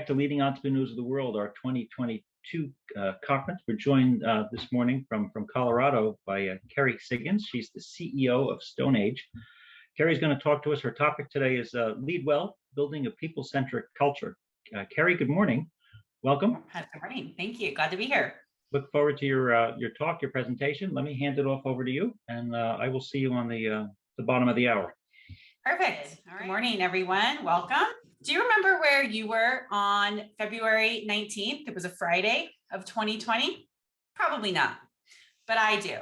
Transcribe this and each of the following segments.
to Leading Entrepreneurs of the World, our 2022 conference. We're joined this morning from Colorado by Kerry Siggins. She's the CEO of StoneAge. Kerry's going to talk to us. Her topic today is Lead Well, Building a People-Centric Culture. Kerry, good morning. Welcome. Good morning. Thank you. Glad to be here. Look forward to your talk, your presentation. Let me hand it off over to you, and I will see you on the bottom of the hour. Perfect. All right. Good morning, everyone. Welcome. Do you remember where you were on February 19th? It was a Friday of 2020. Probably not, but I do,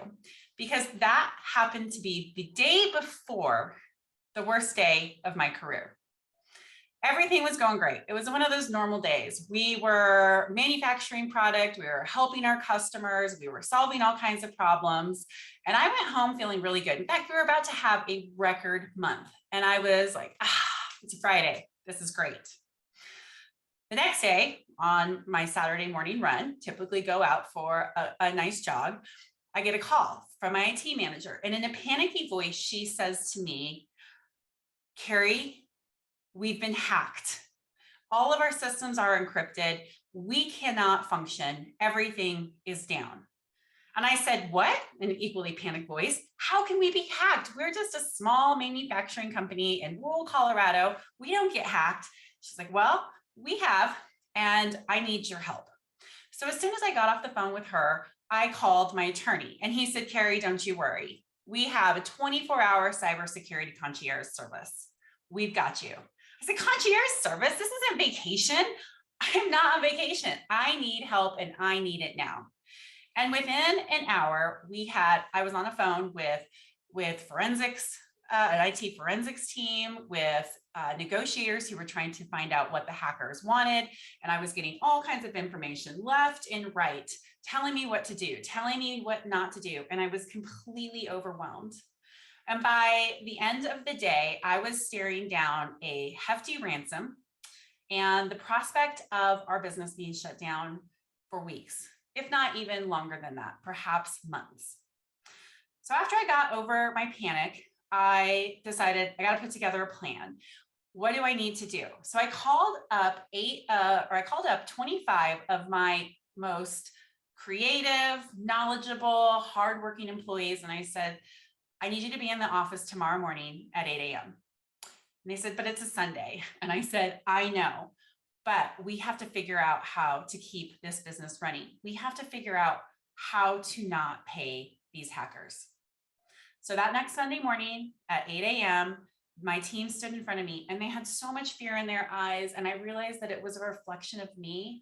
because that happened to be the day before the worst day of my career. Everything was going great. It was one of those normal days. We were manufacturing product. We were helping our customers. We were solving all kinds of problems. And I went home feeling really good. In fact, we were about to have a record month. And I was like, it's a Friday. This is great. The next day on my Saturday morning run, typically go out for a nice jog, I get a call from my IT manager. And in a panicky voice, she says to me, Kerry, we've been hacked. All of our systems are encrypted. We cannot function. Everything is down. And I said, what? In an equally panicked voice, how can we be hacked? We're just a small manufacturing company in rural Colorado. We don't get hacked. She's like, well, we have, and I need your help. So as soon as I got off the phone with her, I called my attorney and he said, Kerry, don't you worry. We have a 24-hour cybersecurity concierge service. We've got you. I said, concierge service? This isn't vacation. I'm not on vacation. I need help and I need it now. And within an hour, I was on the phone with forensics, an IT forensics team, with negotiators who were trying to find out what the hackers wanted. And I was getting all kinds of information left and right, telling me what to do, telling me what not to do. And I was completely overwhelmed. And by the end of the day, I was staring down a hefty ransom and the prospect of our business being shut down for weeks, if not even longer than that, perhaps months. So after I got over my panic, I decided I got to put together a plan. What do I need to do? So I called up 25 of my most creative, knowledgeable, hardworking employees. And I said, I need you to be in the office tomorrow morning at 8 a.m. And they said, but it's a Sunday. And I said, I know, but we have to figure out how to keep this business running. We have to figure out how to not pay these hackers. So that next Sunday morning at 8 a.m., my team stood in front of me and they had so much fear in their eyes. And I realized that it was a reflection of me.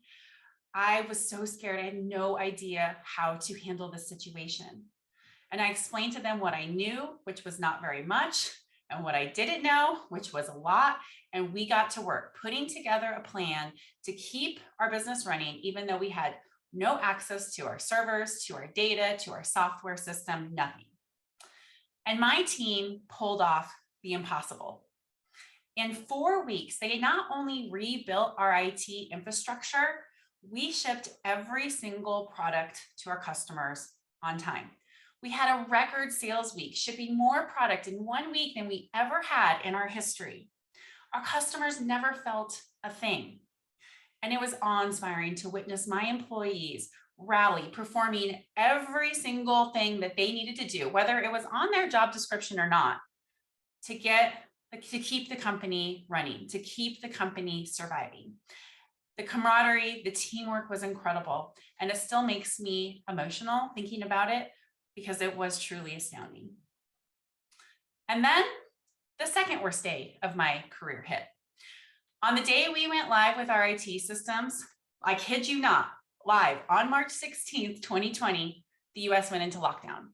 I was so scared. I had no idea how to handle this situation. And I explained to them what I knew, which was not very much, and what I didn't know, which was a lot. And we got to work putting together a plan to keep our business running, even though we had no access to our servers, to our data, to our software system, nothing. And my team pulled off the impossible. In 4 weeks, they not only rebuilt our IT infrastructure, we shipped every single product to our customers on time. We had a record sales week, shipping more product in 1 week than we ever had in our history. Our customers never felt a thing. And it was awe-inspiring to witness my employees rally, performing every single thing that they needed to do, whether it was on their job description or not, to keep the company running, to keep the company surviving. The camaraderie, the teamwork was incredible. And it still makes me emotional thinking about it, because it was truly astounding. And then the second worst day of my career hit. On the day we went live with our IT systems, I kid you not, live on March 16th, 2020, the US went into lockdown.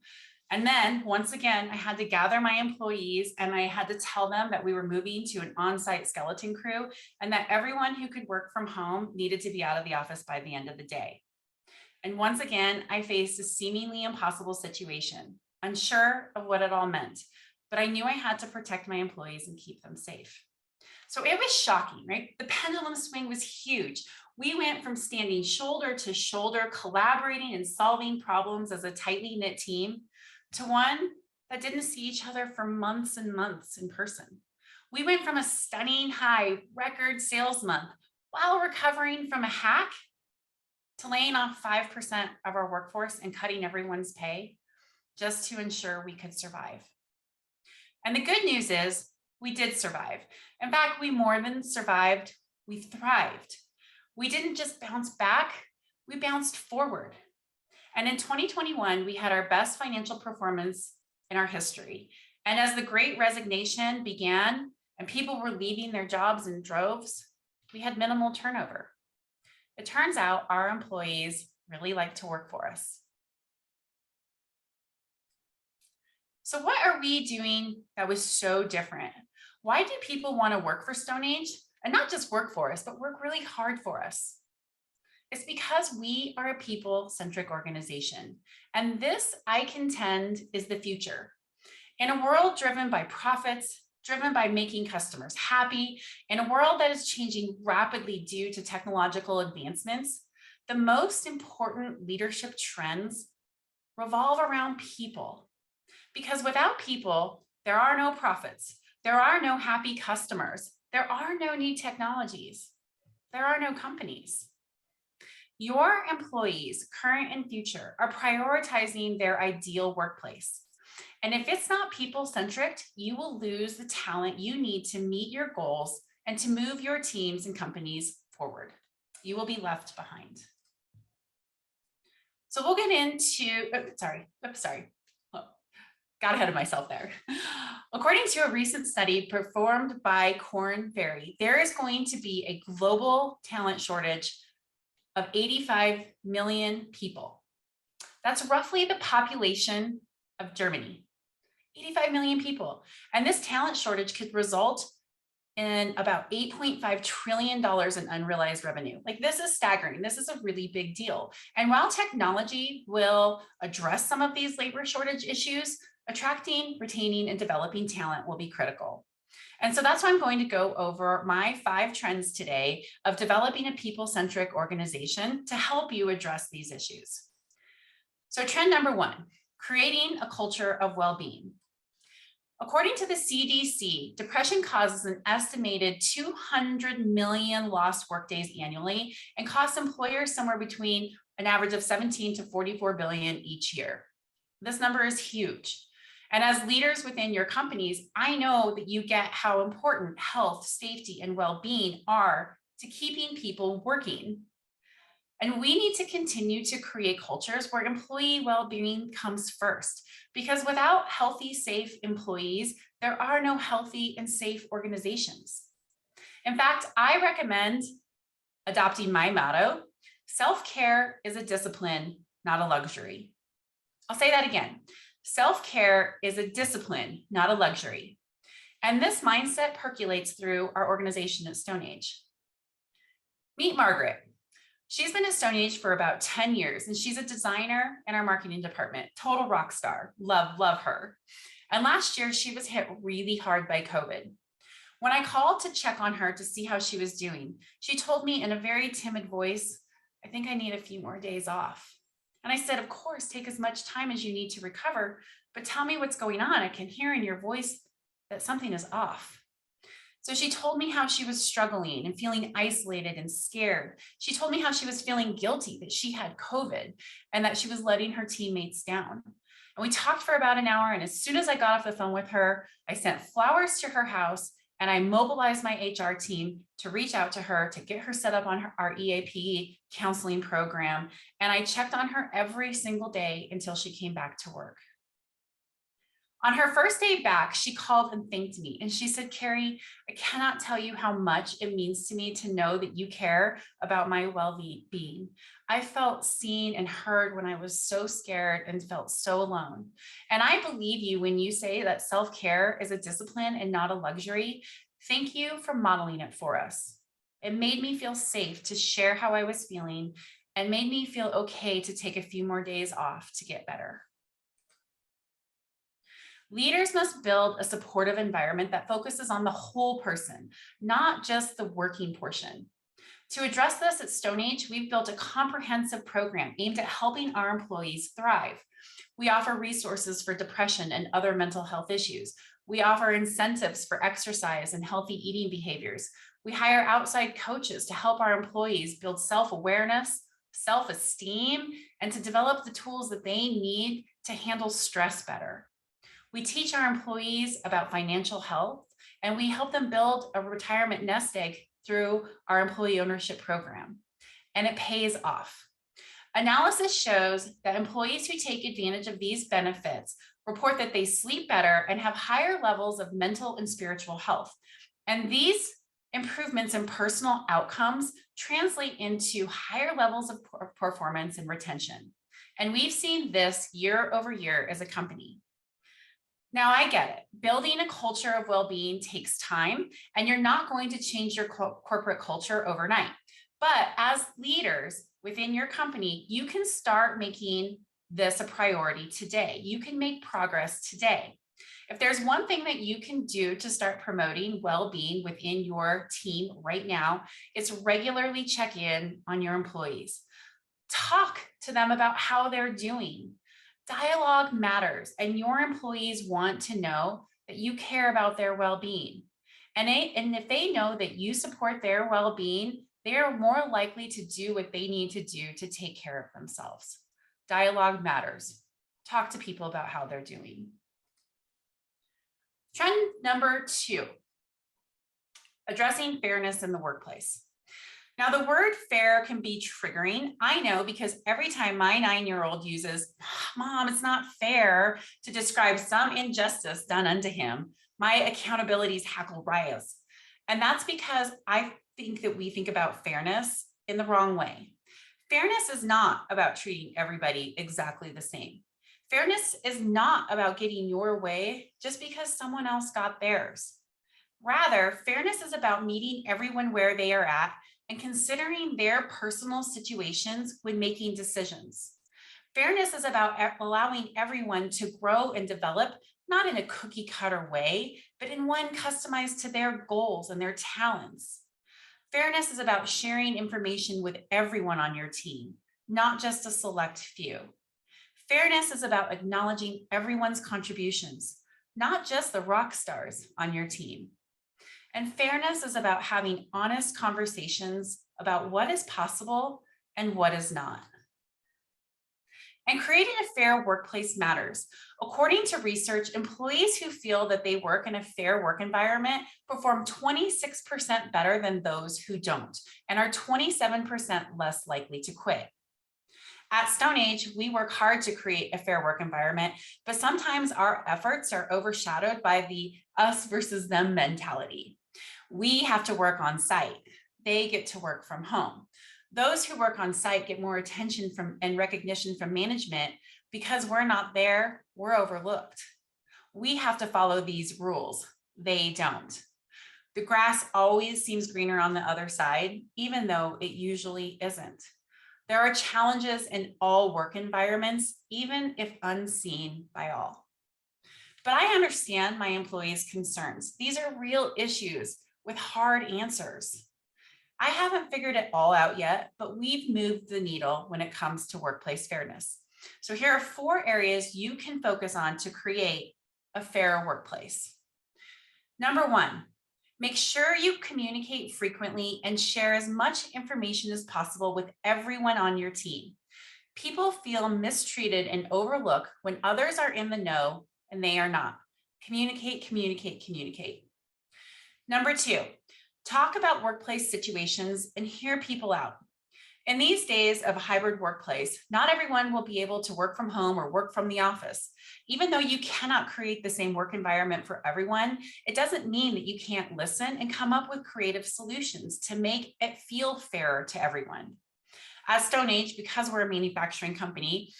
And then once again, I had to gather my employees and I had to tell them that we were moving to an on-site skeleton crew and that everyone who could work from home needed to be out of the office by the end of the day. And once again, I faced a seemingly impossible situation, unsure of what it all meant, but I knew I had to protect my employees and keep them safe. So it was shocking, right? The pendulum swing was huge. We went from standing shoulder to shoulder, collaborating and solving problems as a tightly knit team, to one that didn't see each other for months and months in person. We went from a stunning high record sales month while recovering from a hack to laying off 5% of our workforce and cutting everyone's pay just to ensure we could survive. And the good news is we did survive. In fact, we more than survived, we thrived. We didn't just bounce back, we bounced forward. And in 2021, we had our best financial performance in our history. And as the Great Resignation began and people were leaving their jobs in droves, we had minimal turnover. It turns out our employees really like to work for us. So what are we doing that was so different? Why do people want to work for StoneAge? And not just work for us, but work really hard for us. It's because we are a people-centric organization. And this, I contend, is the future. In a world driven by profits, driven by making customers happy, in a world that is changing rapidly due to technological advancements, the most important leadership trends revolve around people. Because without people, there are no profits, there are no happy customers, there are no new technologies, there are no companies. Your employees, current and future, are prioritizing their ideal workplace. And if it's not people-centric, you will lose the talent you need to meet your goals and to move your teams and companies forward. You will be left behind. So we'll get into, got ahead of myself there. According to a recent study performed by Korn Ferry, there is going to be a global talent shortage of 85 million people. That's roughly the population of Germany, 85 million people. And this talent shortage could result in about $8.5 trillion in unrealized revenue. Like, this is staggering. This is a really big deal. And while technology will address some of these labor shortage issues, attracting, retaining, and developing talent will be critical. And so that's why I'm going to go over my 5 trends today of developing a people-centric organization to help you address these issues. So trend number 1, creating a culture of well-being. According to the CDC, depression causes an estimated 200 million lost workdays annually and costs employers somewhere between an average of 17 to 44 billion each year. This number is huge. And as leaders within your companies, I know that you get how important health, safety, and well-being are to keeping people working. And we need to continue to create cultures where employee well-being comes first, because without healthy, safe employees, there are no healthy and safe organizations. In fact, I recommend adopting my motto: self-care is a discipline, not a luxury. I'll say that again. Self-care is a discipline, not a luxury. And this mindset percolates through our organization at StoneAge. Meet Margaret. She's been at StoneAge for about 10 years, and she's a designer in our marketing department. Total rock star. Love her. And last year, she was hit really hard by COVID. When I called to check on her to see how she was doing, she told me in a very timid voice, "I think I need a few more days off." And I said, "Of course, take as much time as you need to recover, but tell me what's going on. I can hear in your voice that something is off." So she told me how she was struggling and feeling isolated and scared. She told me how she was feeling guilty that she had COVID and that she was letting her teammates down. And we talked for about an hour. And as soon as I got off the phone with her, I sent flowers to her house and I mobilized my HR team to reach out to her, to get her set up on our EAP counseling program. And I checked on her every single day until she came back to work. On her first day back, she called and thanked me. And she said, "Kerry, I cannot tell you how much it means to me to know that you care about my well-being. I felt seen and heard when I was so scared and felt so alone. And I believe you when you say that self-care is a discipline and not a luxury. Thank you for modeling it for us. It made me feel safe to share how I was feeling and made me feel okay to take a few more days off to get better." Leaders must build a supportive environment that focuses on the whole person, not just the working portion. To address this at StoneAge, we've built a comprehensive program aimed at helping our employees thrive. We offer resources for depression and other mental health issues. We offer incentives for exercise and healthy eating behaviors. We hire outside coaches to help our employees build self-awareness, self-esteem, and to develop the tools that they need to handle stress better. We teach our employees about financial health, and we help them build a retirement nest egg through our employee ownership program, and it pays off. Analysis shows that employees who take advantage of these benefits report that they sleep better and have higher levels of mental and spiritual health. And these improvements in personal outcomes translate into higher levels of performance and retention. And we've seen this year over year as a company. Now, I get it. Building a culture of well-being takes time, and you're not going to change your corporate culture overnight. But as leaders within your company, you can start making this a priority today. You can make progress today. If there's one thing that you can do to start promoting well-being within your team right now, it's regularly check in on your employees. Talk to them about how they're doing. Dialogue matters, and your employees want to know that you care about their well-being. And if they know that you support their well-being, they are more likely to do what they need to do to take care of themselves. Dialogue matters. Talk to people about how they're doing. Trend number 2, addressing fairness in the workplace. Now, the word fair can be triggering. I know, because every time my 9-year-old uses, "Mom, it's not fair," to describe some injustice done unto him, my accountability's hackle rise. And that's because I think that we think about fairness in the wrong way. Fairness is not about treating everybody exactly the same. Fairness is not about getting your way just because someone else got theirs. Rather, fairness is about meeting everyone where they are at and considering their personal situations when making decisions. Fairness is about allowing everyone to grow and develop, not in a cookie cutter way, but in one customized to their goals and their talents. Fairness is about sharing information with everyone on your team, not just a select few. Fairness is about acknowledging everyone's contributions, not just the rock stars on your team. And fairness is about having honest conversations about what is possible and what is not. And creating a fair workplace matters. According to research, employees who feel that they work in a fair work environment perform 26% better than those who don't, and are 27% less likely to quit. At StoneAge, we work hard to create a fair work environment, but sometimes our efforts are overshadowed by the us versus them mentality. We have to work on site. They get to work from home. Those who work on site get more attention and recognition from management. Because we're not there, we're overlooked. We have to follow these rules. They don't. The grass always seems greener on the other side, even though it usually isn't. There are challenges in all work environments, even if unseen by all. But I understand my employees' concerns. These are real issues with hard answers. I haven't figured it all out yet, but we've moved the needle when it comes to workplace fairness. So here are 4 areas you can focus on to create a fair workplace. Number 1, make sure you communicate frequently and share as much information as possible with everyone on your team. People feel mistreated and overlooked when others are in the know and they are not. Communicate, communicate, communicate. Number 2, talk about workplace situations and hear people out. In these days of a hybrid workplace, not everyone will be able to work from home or work from the office. Even though you cannot create the same work environment for everyone, it doesn't mean that you can't listen and come up with creative solutions to make it feel fairer to everyone. At StoneAge, because we're a manufacturing company,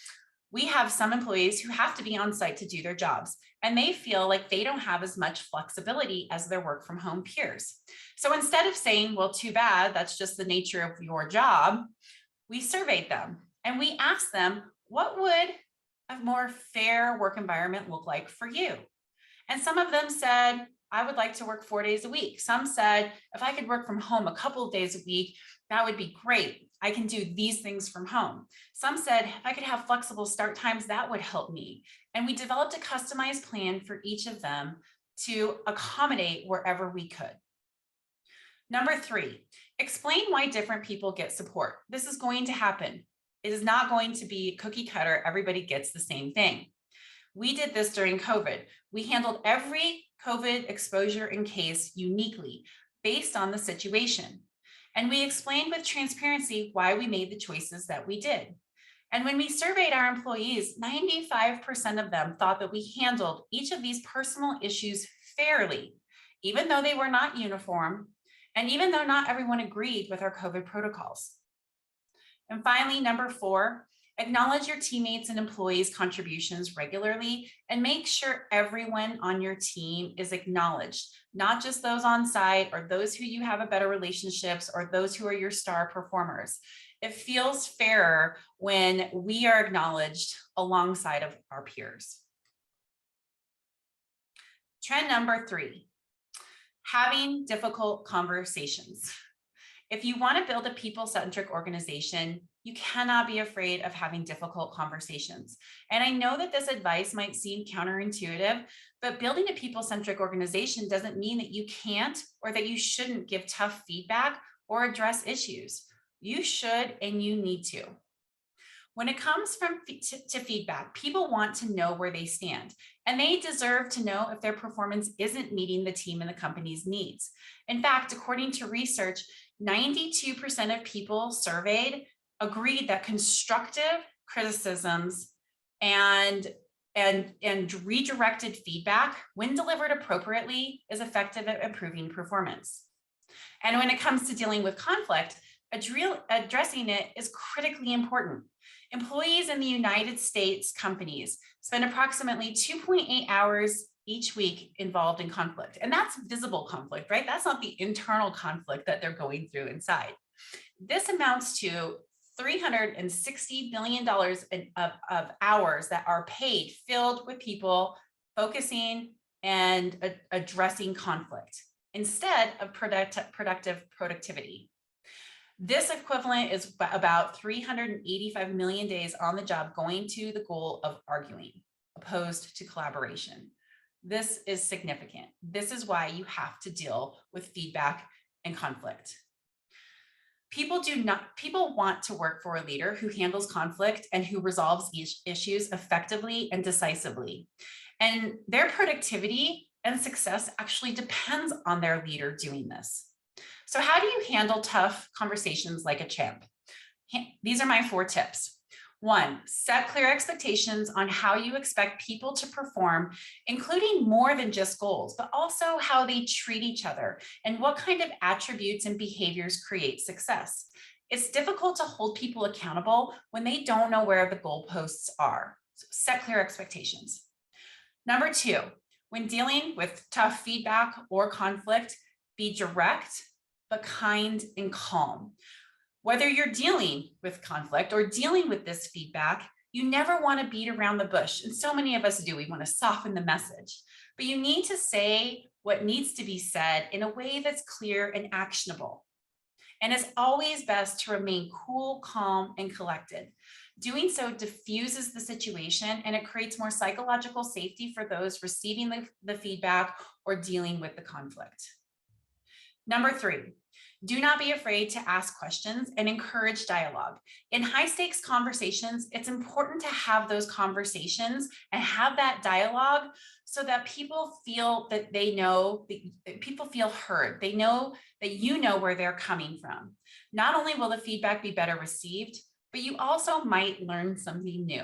we have some employees who have to be on site to do their jobs, and they feel like they don't have as much flexibility as their work from home peers. So instead of saying, well, too bad, that's just the nature of your job, we surveyed them and we asked them, what would a more fair work environment look like for you? And some of them said, I would like to work 4 days a week. Some said, if I could work from home a couple of days a week, that would be great. I can do these things from home. Some said, if I could have flexible start times, that would help me. And we developed a customized plan for each of them to accommodate wherever we could. Number 3, explain why different people get support. This is going to happen. It is not going to be cookie cutter. Everybody gets the same thing. We did this during COVID. We handled every COVID exposure and case uniquely based on the situation. And we explained with transparency why we made the choices that we did. And when we surveyed our employees, 95% of them thought that we handled each of these personal issues fairly, even though they were not uniform, and even though not everyone agreed with our COVID protocols. And finally, number 4, acknowledge your teammates and employees' contributions regularly and make sure everyone on your team is acknowledged, not just those on site or those who you have a better relationships or those who are your star performers. It feels fairer when we are acknowledged alongside of our peers. Trend number 3, having difficult conversations. If you want to build a people-centric organization, you cannot be afraid of having difficult conversations. And I know that this advice might seem counterintuitive, but building a people-centric organization doesn't mean that you can't or that you shouldn't give tough feedback or address issues. You should and you need to. When it comes to feedback, people want to know where they stand, and they deserve to know if their performance isn't meeting the team and the company's needs. In fact, according to research, 92% of people surveyed agreed that constructive criticisms and redirected feedback, when delivered appropriately, is effective at improving performance. And when it comes to dealing with conflict, addressing it is critically important. Employees in the United States companies spend approximately 2.8 hours each week involved in conflict. And that's visible conflict, right? That's not the internal conflict that they're going through inside. This amounts to $360 billion of hours that are paid, filled with people focusing and addressing conflict instead of productive productivity. This equivalent is about 385 million days on the job going to the goal of arguing, opposed to collaboration. This is significant. This is why you have to deal with feedback and conflict. People want to work for a leader who handles conflict and who resolves issues effectively and decisively. And their productivity and success actually depends on their leader doing this. So how do you handle tough conversations like a champ? These are my 4 tips. 1, set clear expectations on how you expect people to perform, including more than just goals, but also how they treat each other and what kind of attributes and behaviors create success. It's difficult to hold people accountable when they don't know where the goalposts are. So set clear expectations. Number 2, when dealing with tough feedback or conflict, be direct, but kind and calm. Whether you're dealing with conflict or dealing with this feedback, you never want to beat around the bush. And so many of us do. We want to soften the message, but you need to say what needs to be said in a way that's clear and actionable. And it's always best to remain cool, calm, and collected. Doing so diffuses the situation and it creates more psychological safety for those receiving the feedback or dealing with the conflict. Number 3, do not be afraid to ask questions and encourage dialogue. In high stakes conversations, it's important to have those conversations and have that dialogue so that people feel that they know, people feel heard. They know that you know where they're coming from. Not only will the feedback be better received, but you also might learn something new.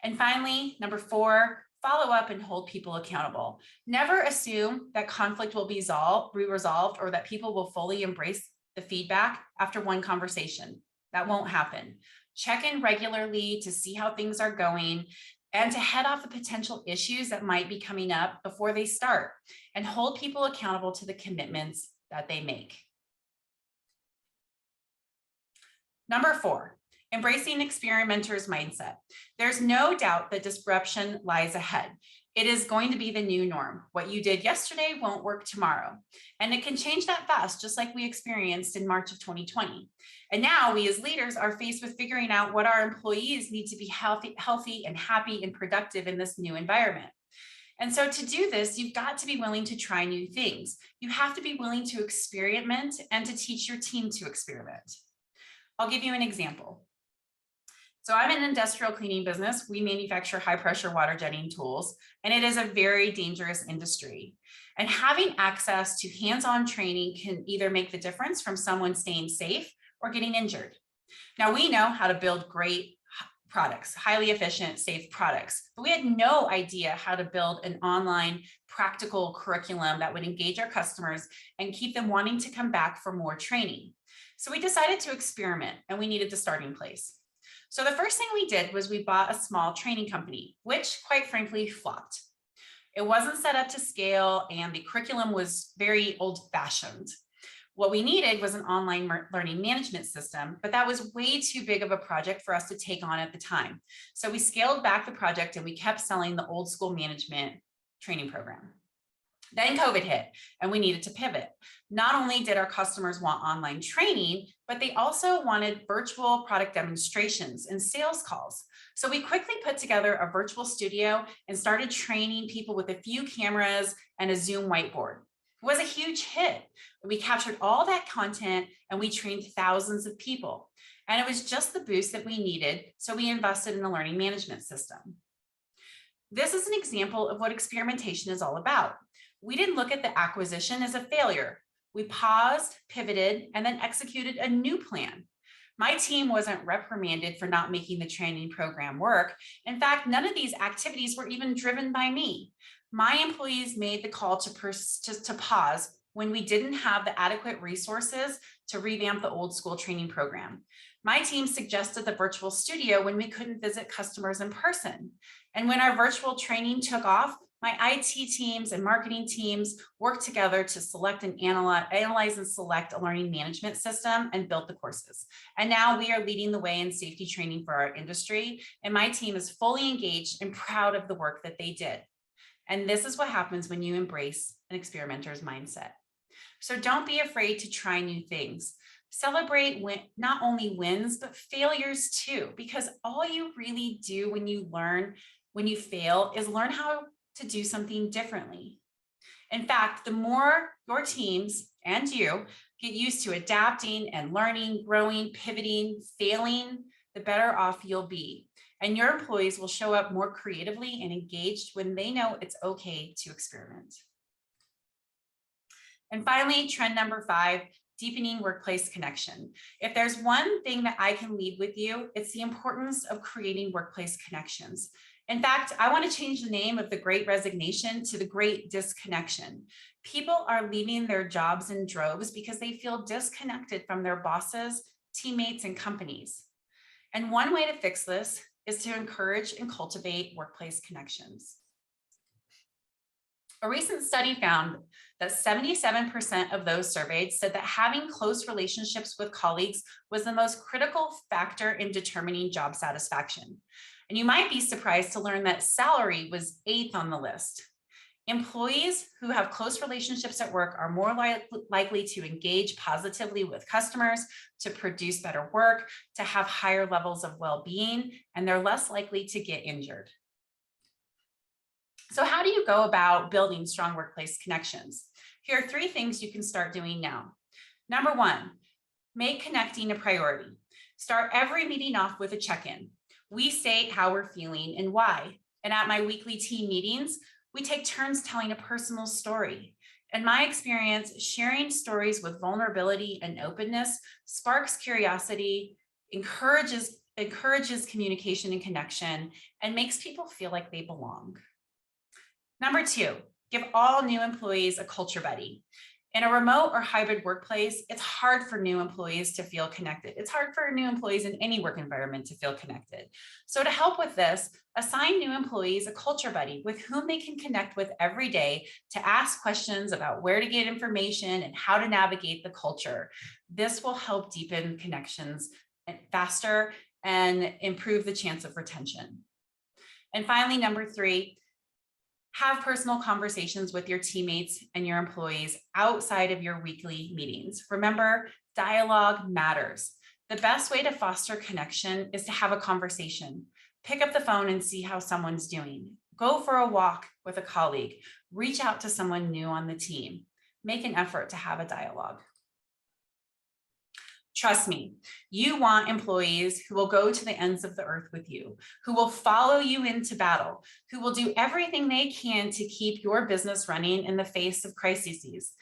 And finally, number 4, follow up and hold people accountable. Never assume that conflict will be resolved or that people will fully embrace the feedback after one conversation. That won't happen. Check in regularly to see how things are going and to head off the potential issues that might be coming up before they start, and hold people accountable to the commitments that they make. Number 4, embracing experimenter's mindset. There's no doubt that disruption lies ahead. It is going to be the new norm. What you did yesterday won't work tomorrow. And it can change that fast, just like we experienced in March of 2020. And now we as leaders are faced with figuring out what our employees need to be healthy and happy and productive in this new environment. And so to do this, you've got to be willing to try new things. You have to be willing to experiment and to teach your team to experiment. I'll give you an example. So I'm in an industrial cleaning business. We manufacture high pressure water jetting tools, and it is a very dangerous industry. And having access to hands-on training can either make the difference from someone staying safe or getting injured. Now we know how to build great products, highly efficient, safe products, but we had no idea how to build an online practical curriculum that would engage our customers and keep them wanting to come back for more training. So we decided to experiment, and we needed the starting place. So the first thing we did was we bought a small training company, which quite frankly flopped. It wasn't set up to scale, and the curriculum was very old-fashioned. What we needed was an online learning management system, but that was way too big of a project for us to take on at the time. So we scaled back the project and we kept selling the old school management training program. Then COVID hit and we needed to pivot. Not only did our customers want online training, but they also wanted virtual product demonstrations and sales calls. So we quickly put together a virtual studio and started training people with a few cameras and a Zoom whiteboard. It was a huge hit. We captured all that content and we trained thousands of people. And it was just the boost that we needed, so we invested in a learning management system. This is an example of what experimentation is all about. We didn't look at the acquisition as a failure. We paused, pivoted, and then executed a new plan. My team wasn't reprimanded for not making the training program work. In fact, none of these activities were even driven by me. My employees made the call to pause when we didn't have the adequate resources to revamp the old school training program. My team suggested the virtual studio when we couldn't visit customers in person. And when our virtual training took off, my IT teams and marketing teams worked together to select and analyze and select a learning management system and built the courses. And now we are leading the way in safety training for our industry. And my team is fully engaged and proud of the work that they did. And this is what happens when you embrace an experimenter's mindset. So don't be afraid to try new things. Celebrate not only wins, but failures too, because all you really do when you fail is learn how to do something differently. In fact, the more your teams and you get used to adapting and learning, growing, pivoting, failing, the better off you'll be. And your employees will show up more creatively and engaged when they know it's okay to experiment. And finally, trend number 5, deepening workplace connection. If there's one thing that I can leave with you, it's the importance of creating workplace connections. In fact, I want to change the name of the Great Resignation to the Great Disconnection. People are leaving their jobs in droves because they feel disconnected from their bosses, teammates, and companies. And one way to fix this is to encourage and cultivate workplace connections. A recent study found that 77% of those surveyed said that having close relationships with colleagues was the most critical factor in determining job satisfaction. And you might be surprised to learn that salary was 8th on the list. Employees who have close relationships at work are more likely to engage positively with customers, to produce better work, to have higher levels of well-being, and they're less likely to get injured. So how do you go about building strong workplace connections? Here are 3 things you can start doing now. Number 1, make connecting a priority. Start every meeting off with a check-in. We state how we're feeling and why. And at my weekly team meetings, we take turns telling a personal story. In my experience, sharing stories with vulnerability and openness sparks curiosity, encourages communication and connection, and makes people feel like they belong. Number 2, give all new employees a culture buddy. In a remote or hybrid workplace, it's hard for new employees to feel connected. It's hard for new employees in any work environment to feel connected. So to help with this, assign new employees a culture buddy with whom they can connect with every day to ask questions about where to get information and how to navigate the culture. This will help deepen connections faster and improve the chance of retention. And finally, number 3, have personal conversations with your teammates and your employees outside of your weekly meetings. Remember, dialogue matters. The best way to foster connection is to have a conversation. Pick up the phone and see how someone's doing. Go for a walk with a colleague. Reach out to someone new on the team. Make an effort to have a dialogue. Trust me, you want employees who will go to the ends of the earth with you, who will follow you into battle, who will do everything they can to keep your business running in the face of crises,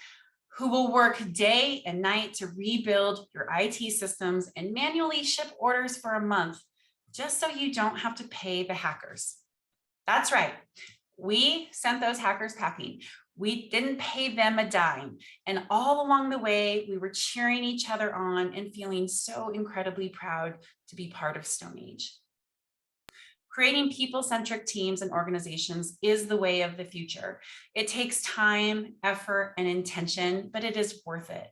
who will work day and night to rebuild your IT systems and manually ship orders for a month, just so you don't have to pay the hackers. That's right. We sent those hackers packing. We didn't pay them a dime. And all along the way, we were cheering each other on and feeling so incredibly proud to be part of StoneAge. Creating people-centric teams and organizations is the way of the future. It takes time, effort, and intention, but it is worth it.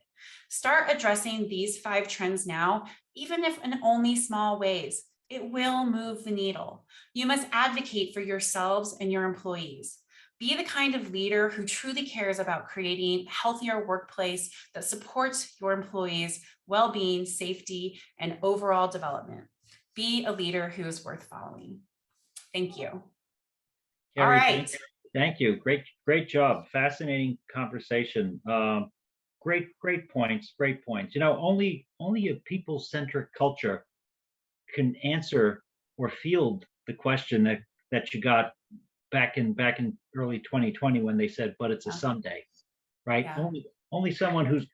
Start addressing these 5 trends now, even if in only small ways. It will move the needle. You must advocate for yourselves and your employees. Be the kind of leader who truly cares about creating a healthier workplace that supports your employees' well-being, safety, and overall development. Be a leader who is worth following. Thank you. Kerry, all right. Thank you. Great job. Fascinating conversation. Great points. You know, only a people-centric culture can answer or field the question that you got back in early 2020 when they said, "But it's a Sunday," right? Yeah. Only someone who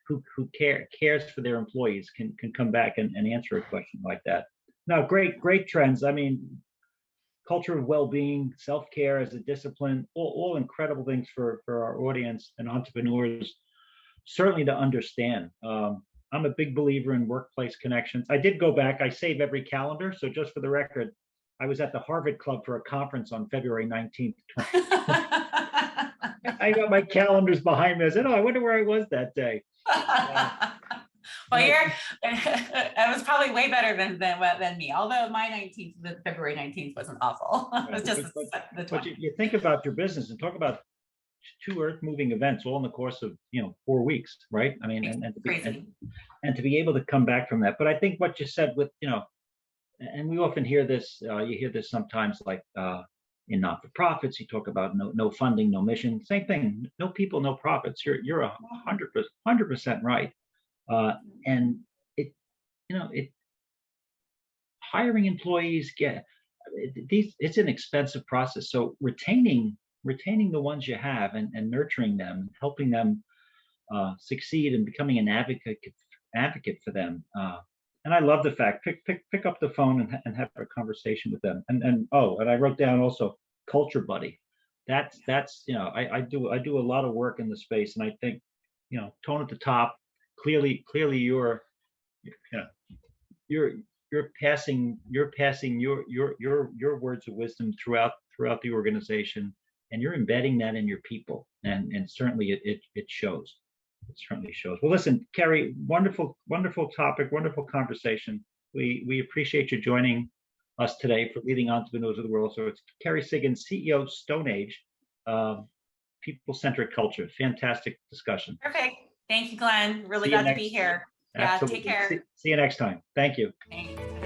cares for their employees can come back and answer a question like that. No, great trends. I mean, culture of well-being, self-care as a discipline, all incredible things for our audience and entrepreneurs certainly to understand. I'm a big believer in workplace connections. I did go back. I save every calendar. So just for the record, I was at the Harvard Club for a conference on February 19th. I got my calendars behind me. I said, "Oh, I wonder where I was that day." Well, it was probably way better than me. Although my February 19th wasn't awful. It was just the 20th. But you think about your business and talk about 2 earth-moving events all in the course of 4 weeks, right? I mean, and to be able to come back from that. But I think what you said with and we often hear this. You hear this sometimes, like in not-for-profits. You talk about no funding, no mission. Same thing. No people, no profits. You're 100% right. And hiring employees it's an expensive process. So retaining the ones you have and nurturing them, helping them succeed and becoming an advocate for them. And I love the fact, pick up the phone and have a conversation with them. And I wrote down also culture buddy. That's I do a lot of work in the space, and I think tone at the top. Clearly you're passing your words of wisdom throughout the organization, and you're embedding that in your people, and certainly it shows. It certainly shows. Well, listen, Kerry, wonderful topic, wonderful conversation. We appreciate you joining us today for Leading Entrepreneurs of the World. So it's Kerry Siggins, CEO of StoneAge, people-centric culture. Fantastic discussion. Perfect. Thank you, Glenn. Really glad to be here. Absolutely. Yeah, take care. See you next time. Thank you. Thanks.